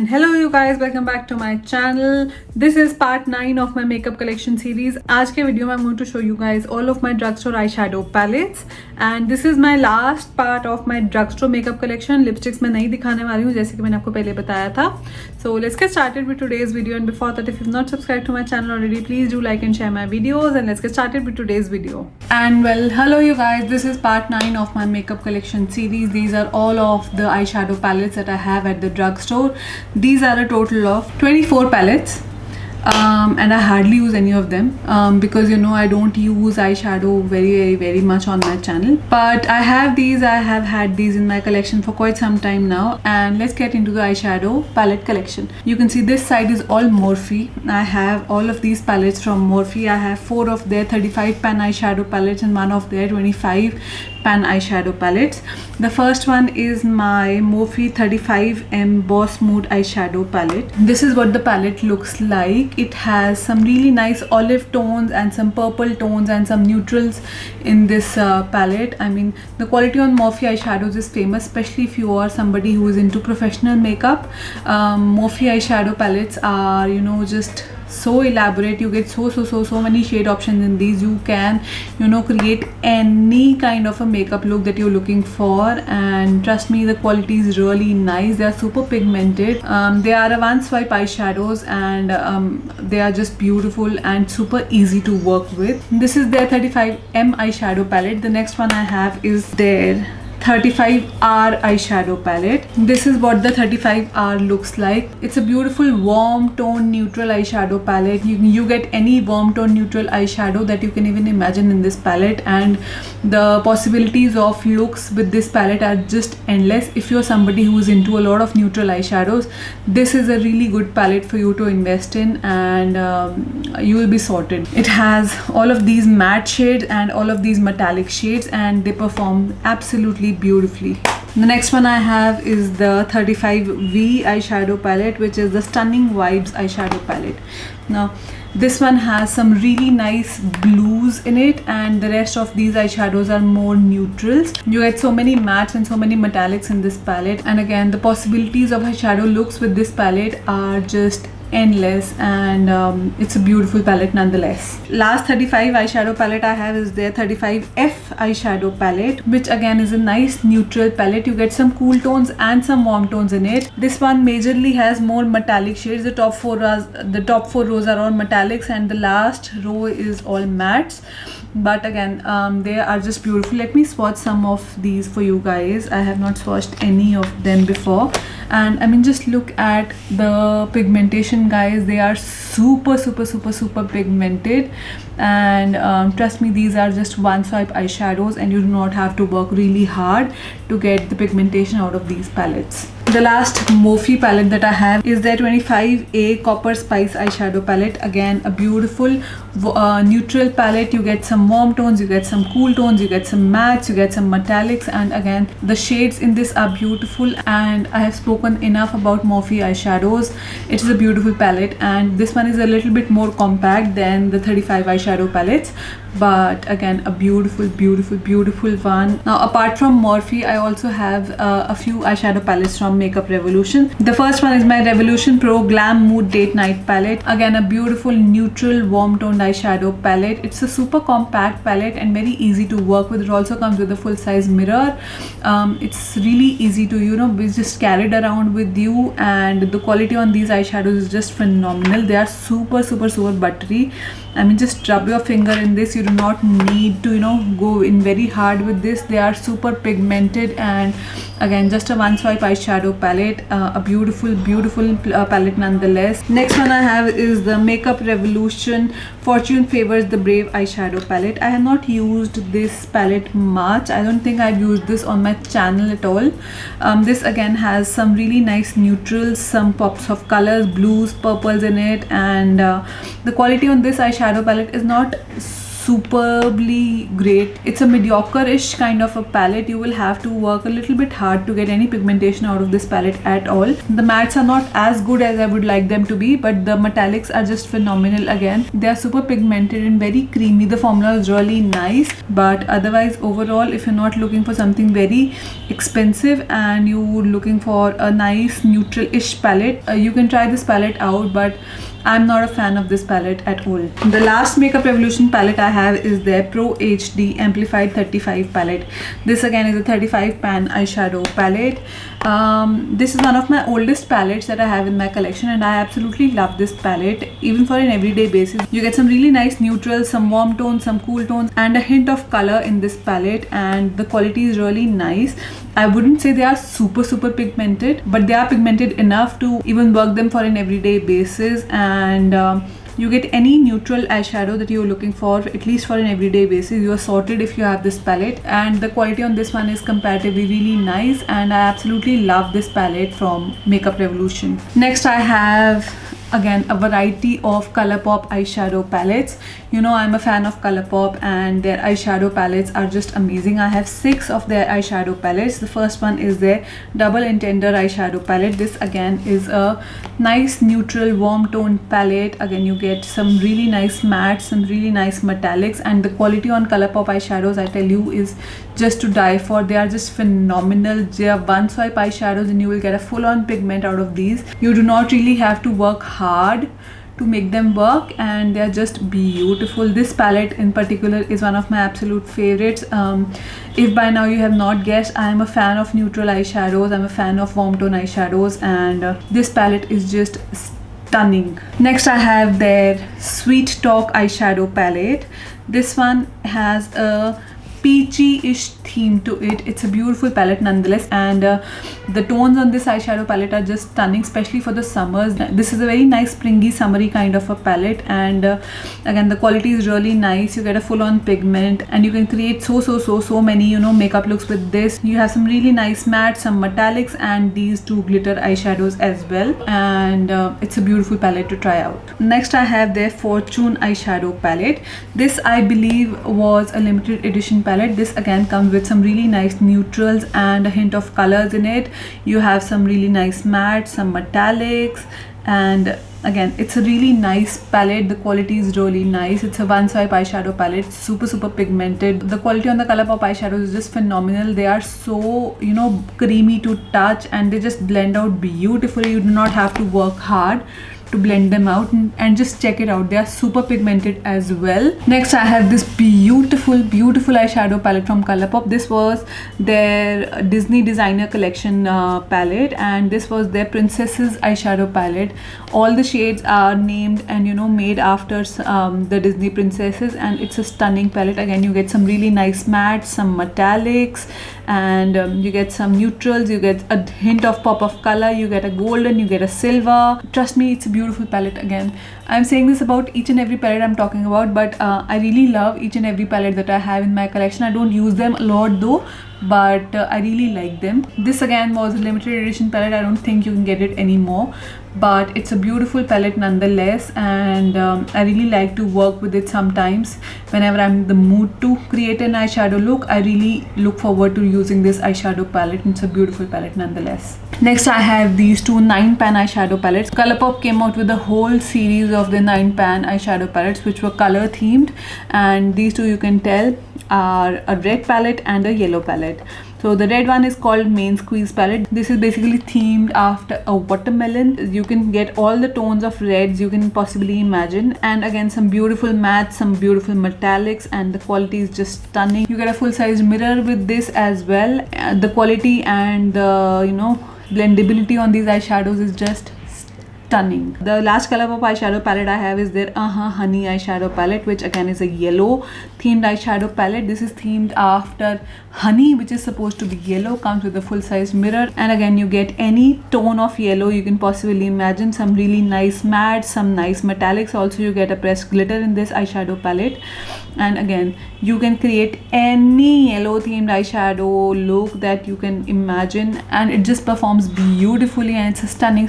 And hello you guys, welcome back to my channel. This is part 9 of my makeup collection series. आज के video में I'm going to show you guys all of my drugstore eyeshadow palettes and this is my last part of my drugstore makeup collection. Lipsticks मैं नहीं दिखाने वाली हूँ जैसे कि मैंने आपको पहले बताया था. So let's get started with today's video, and before that, if you've not subscribed to my channel already, please do like and share my videos, and let's get started with today's video. And well, hello you guys, this is part 9 of my makeup collection series. These are all of the eyeshadow palettes that I have at the drugstore. These are a total of 24 palettes. And I hardly use any of them because you know I don't use eyeshadow very much on my channel, but I have had these in my collection for quite some time now. And let's get into the eyeshadow palette collection. You can see this side is all Morphe. I have all of these palettes from Morphe. I have 4 of their 35 pan eyeshadow palettes and 1 of their 25 pan eyeshadow palettes. The first one is my Morphe 35M Boss Mood eyeshadow palette. This is what the palette looks like. It has some really nice olive tones and some purple tones and some neutrals in this palette. I mean, the quality on Morphe eyeshadows is famous, especially if you are somebody who is into professional makeup. Morphe eyeshadow palettes are, you know, just so elaborate. You get so many shade options in these. You can, you know, create any kind of a makeup look that you're looking for, and trust me, the quality is really nice. They are super pigmented. They are a one swipe eyeshadows, and they are just beautiful and super easy to work with. This is their 35M eyeshadow palette. The next one I have is their 35R eyeshadow palette. This is what the 35R looks like. It's a beautiful warm tone neutral eyeshadow palette. You get any warm tone neutral eyeshadow that you can even imagine in this palette, and the possibilities of looks with this palette are just endless. If you're somebody who is into a lot of neutral eyeshadows, this is a really good palette for you to invest in, and you will be sorted. It has all of these matte shades and all of these metallic shades, and they perform absolutely beautifully. The next one I have is the 35V eyeshadow palette, which is the Stunning Vibes eyeshadow palette. Now this one has some really nice blues in it, and the rest of these eyeshadows are more neutrals. You get so many mattes and so many metallics in this palette, and again the possibilities of eyeshadow looks with this palette are just endless, and it's a beautiful palette nonetheless. Last 35 eyeshadow palette I have is their 35F eyeshadow palette, which again is a nice neutral palette. You get some cool tones and some warm tones in it. This one majorly has more metallic shades. The top four rows are all metallics, and the last row is all mattes. But again, they are just beautiful. Let me swatch some of these for you guys. I have not swatched any of them before, and I mean, just look at the pigmentation, guys. They are super pigmented, and trust me, these are just one swipe eyeshadows, and you do not have to work really hard to get the pigmentation out of these palettes. The last Morphe palette that I have is their 25A Copper Spice eyeshadow palette. Again, a beautiful neutral palette. You get some warm tones, you get some cool tones, you get some mattes, you get some metallics, and again the shades in this are beautiful. And I have spoken enough about Morphe eyeshadows. It is a beautiful palette, and this one is a little bit more compact than the 35 eyeshadow palettes, but again a beautiful one. Now apart from Morphe, I also have a few eyeshadow palettes from Makeup Revolution. The first one is my Revolution Pro Glam Mood Date Night palette. Again, a beautiful neutral warm toned eyeshadow palette. It's a super compact palette and very easy to work with. It also comes with a full size mirror. It's really easy to, you know, be just carried around with you, and the quality on these eyeshadows is just phenomenal. They are super buttery. I mean, just rub your finger in this. You do not need to, you know, go in very hard with this. They are super pigmented, and again just a one swipe eyeshadow palette. A beautiful palette nonetheless. Next one I have is the Makeup Revolution Fortune Favors the Brave eyeshadow palette. I have not used this palette much. I don't think I've used this on my channel at all. This again has some really nice neutrals, some pops of colors, blues, purples in it, and the quality on this eyeshadow palette is not superbly great. It's a mediocre-ish kind of a palette. You will have to work a little bit hard to get any pigmentation out of this palette at all. The mattes are not as good as I would like them to be, but the metallics are just phenomenal. Again, they are super pigmented and very creamy. The formula is really nice, but otherwise overall, if you're not looking for something very expensive and you're looking for a nice neutral-ish palette, you can try this palette out, but I'm not a fan of this palette at all. The last Makeup Revolution palette I have is their Pro HD Amplified 35 palette. This again is a 35 pan eyeshadow palette. This is one of my oldest palettes that I have in my collection, and I absolutely love this palette. Even for an everyday basis, you get some really nice neutrals, some warm tones, some cool tones, and a hint of color in this palette, and the quality is really nice. I wouldn't say they are super pigmented, but they are pigmented enough to even work them for an everyday basis, and you get any neutral eyeshadow that you're looking for, at least for an everyday basis. You are sorted if you have this palette, and the quality on this one is comparatively really nice, and I absolutely love this palette from Makeup Revolution. Next I have again a variety of Colourpop eyeshadow palettes. You know, I'm a fan of Colourpop, and their eyeshadow palettes are just amazing. I have 6 of their eyeshadow palettes. The first one is their Double Intender eyeshadow palette. This again is a nice neutral warm tone palette. Again, you get some really nice mattes, some really nice metallics, and the quality on Colourpop eyeshadows, I tell you, is just to die for. They are just phenomenal. They are one swipe eyeshadows and you will get a full-on pigment out of these. You do not really have to work hard to make them work, and they are just beautiful. This palette in particular is one of my absolute favorites. If by now you have not guessed, I am a fan of neutral eyeshadows. I'm a fan of warm tone eyeshadows, and this palette is just stunning. Next I have their Sweet Talk eyeshadow palette. This one has a peachy-ish theme to it. It's a beautiful palette nonetheless, and the tones on this eyeshadow palette are just stunning, especially for the summers. This is a very nice springy summery kind of a palette, and again, the quality is really nice. You get a full-on pigment, and you can create so many, you know, makeup looks with this. You have some really nice mattes, some metallics, and these 2 glitter eyeshadows as well, and it's a beautiful palette to try out. Next I have their Fortune eyeshadow palette. This I believe was a limited edition palette. This again comes with some really nice neutrals and a hint of colors in it. You have some really nice mattes, some metallics, and again, it's a really nice palette. The quality is really nice. It's a one swipe eyeshadow palette, super pigmented. The quality on the Colourpop eyeshadows is just phenomenal. They are so, you know, creamy to touch, and they just blend out beautifully. You do not have to work hard to blend them out, and just check it out. They are super pigmented as well. Next I have this beautiful eyeshadow palette from Colourpop. This was their Disney Designer Collection palette, and this was their Princesses eyeshadow palette. All the shades are named and, you know, made after the Disney princesses, and it's a stunning palette. Again, you get some really nice mattes, some metallics, and you get some neutrals. You get a hint of pop of color. You get a golden, you get a silver. Trust me, it's a beautiful palette. Again, I'm saying this about each and every palette I'm talking about, but I really love each and every palette that I have in my collection. I don't use them a lot though, but I really like them. This again was a limited edition palette. I don't think you can get it anymore, but it's a beautiful palette nonetheless, and I really like to work with it sometimes. Whenever I'm in the mood to create an eyeshadow look, I really look forward to using this eyeshadow palette. It's a beautiful palette nonetheless. Next I have these 2 9 pan eyeshadow palettes. Colourpop came out with a whole series of the 9 pan eyeshadow palettes which were color themed, and these 2 you can tell are a red palette and a yellow palette. So the red one is called Main Squeeze palette. This is basically themed after a watermelon. You can get all the tones of reds you can possibly imagine, and again some beautiful mattes, some beautiful metallics, and the quality is just stunning. You get a full-size mirror with this as well. The quality and the, you know, blendability on these eyeshadows is just stunning. The last Colourpop eyeshadow palette I have is their Honey eyeshadow palette, which again is a yellow themed eyeshadow palette. This is themed after honey, which is supposed to be yellow. Comes with a full-size mirror, and again you get any tone of yellow you can possibly imagine. Some really nice mattes, some nice metallics. Also you get a pressed glitter in this eyeshadow palette, and again you can create any yellow themed eyeshadow look that you can imagine, and it just performs beautifully, and it's a stunning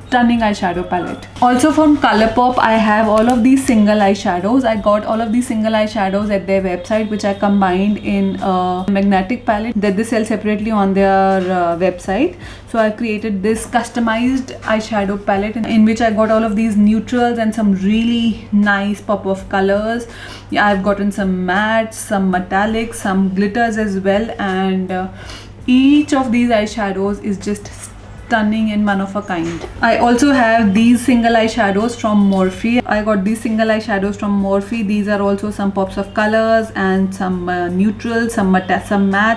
stunning eyeshadow palette. Also from Colourpop, I have all of these single eyeshadows. I got all of these single eyeshadows at their website, which I combined in a magnetic palette that they sell separately on their website. So I created this customized eyeshadow palette in which I got all of these neutrals and some really nice pop of colors. Yeah, I've gotten some mattes, some metallics, some glitters as well, and each of these eyeshadows is just stunning and one of a kind. I also have these single eyeshadows from Morphe. I got these single eyeshadows from Morphe. These are also some pops of colors and some neutrals, some mattes,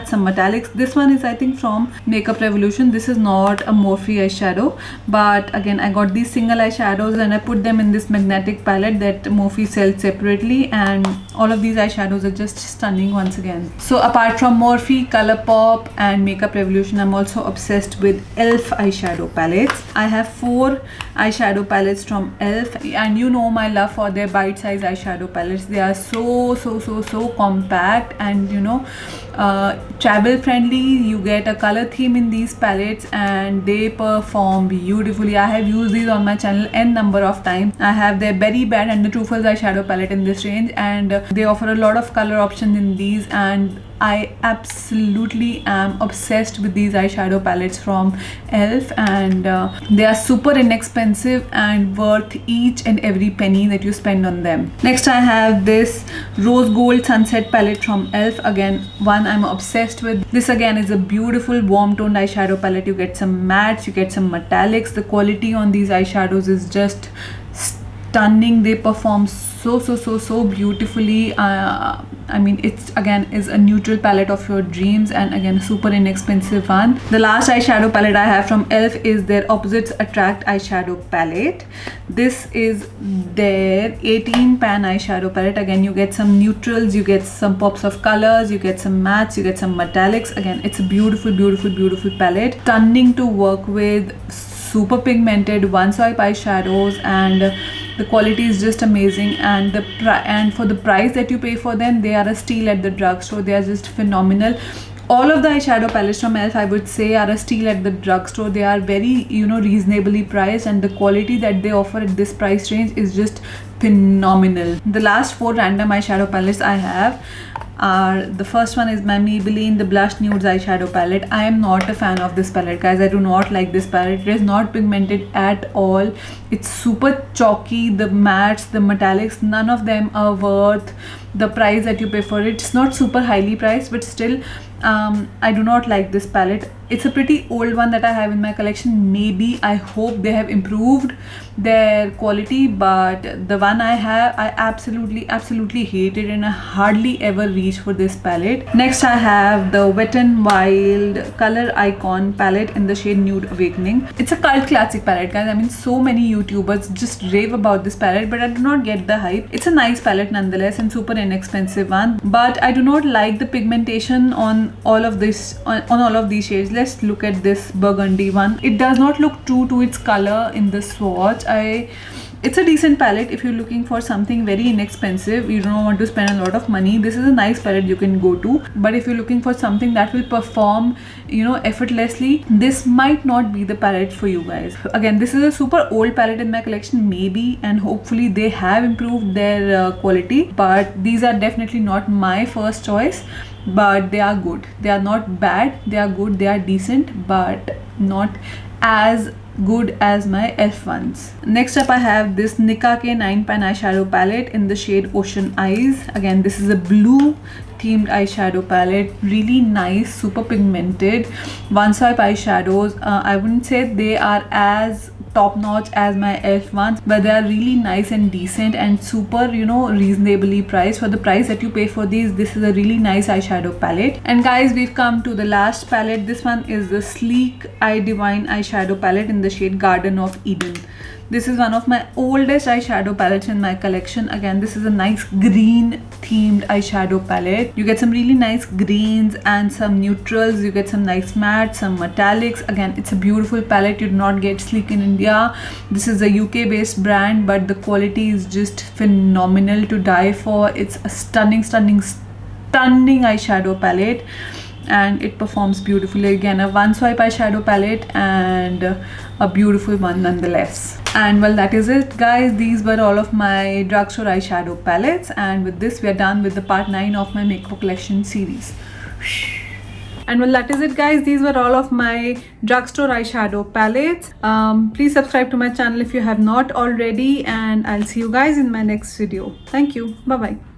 some metallics. This one is I think from Makeup Revolution. This is not a Morphe eyeshadow, but again I got these single eyeshadows and I put them in this magnetic palette that Morphe sells separately, and all of these eyeshadows are just stunning once again. So apart from Morphe, Colourpop and Makeup Revolution, I'm also obsessed with ELF eyeshadow palettes. I have 4 eyeshadow palettes from ELF, and you know my love for their bite-size eyeshadow palettes. They are so compact and you know travel friendly. You get a color theme in these palettes and they perform beautifully. I have used these on my channel n number of times. I have their Berry Bad and the Truffles eyeshadow palette in this range, and they offer a lot of color options in these, and I absolutely am obsessed with these eyeshadow palettes from ELF, and they are super inexpensive and worth each and every penny that you spend on them. Next I have this Rose Gold Sunset palette from ELF. Again, one I'm obsessed with. This again is a beautiful warm toned eyeshadow palette. You get some mattes, you get some metallics. The quality on these eyeshadows is just stunning. They perform so beautifully. I mean, it's again is a neutral palette of your dreams, and again a super inexpensive one. The last eyeshadow palette I have from ELF is their Opposites Attract eyeshadow palette. This is their 18 pan eyeshadow palette. Again, you get some neutrals, you get some pops of colors, you get some mattes, you get some metallics. Again, it's a beautiful palette, stunning to work with, super pigmented one swipe eyeshadows, and the quality is just amazing, and for the price that you pay for them, they are a steal at the drugstore. They are just phenomenal. All of the eyeshadow palettes from ELF I would say are a steal at the drugstore. They are very, you know, reasonably priced, and the quality that they offer at this price range is just phenomenal. The last 4 random eyeshadow palettes I have are, the first one is my Maybelline the Blush Nudes eyeshadow palette. I am not a fan of this palette, guys. I do not like this palette. It is not pigmented at all. It's super chalky. The mattes, the metallics, none of them are worth the price that you pay for it. It's not super highly priced, but still I do not like this palette. It's a pretty old one that I have in my collection. Maybe, I hope they have improved their quality, but the one I have, I absolutely hate it, and I hardly ever reach for this palette. Next I have the Wet n Wild Color Icon palette in the shade Nude Awakening. It's a cult classic palette, guys. I mean, so many YouTubers just rave about this palette, but I do not get the hype. It's a nice palette nonetheless and super inexpensive one, but I do not like the pigmentation on all of this, on all of these shades. Let's look at this burgundy one. It does not look true to its color in the swatch. It's a decent palette if you're looking for something very inexpensive. You don't want to spend a lot of money. This is a nice palette you can go to, but if you're looking for something that will perform, you know, effortlessly, this might not be the palette for you guys. Again, this is a super old palette in my collection, maybe, and hopefully they have improved their quality, but these are definitely not my first choice. But they are good. They are not bad. They are good. They are decent, but not as good as my ELF ones. Next up I have this Nicka K 9 pan eyeshadow palette in the shade Ocean Eyes. Again, this is a blue themed eyeshadow palette. Really nice, super pigmented one swipe eyeshadows. I wouldn't say they are as top notch as my ELF ones, but they are really nice and decent and super, you know, reasonably priced. For the price that you pay for these, this is a really nice eyeshadow palette. And guys, we've come to the last palette. This one is the Sleek Eye Divine eyeshadow palette in the shade Garden of Eden. This is one of my oldest eyeshadow palettes in my collection. Again, this is a nice green themed eyeshadow palette. You get some really nice greens and some neutrals. You get some nice mattes, some metallics. Again, it's a beautiful palette. You do not get Sleek in India. This is a UK based brand, but the quality is just phenomenal to die for. It's a stunning eyeshadow palette. and it performs beautifully. Again, a one swipe eyeshadow palette and a beautiful one nonetheless. And well, that is it guys. These were all of my Drugstore eyeshadow palettes, and with this we are done with the part 9 of my makeup collection series. And well, that is it guys. These were all of my Drugstore eyeshadow palettes. Please subscribe to my channel if you have not already, and I'll see you guys in my next video. Thank you. Bye bye.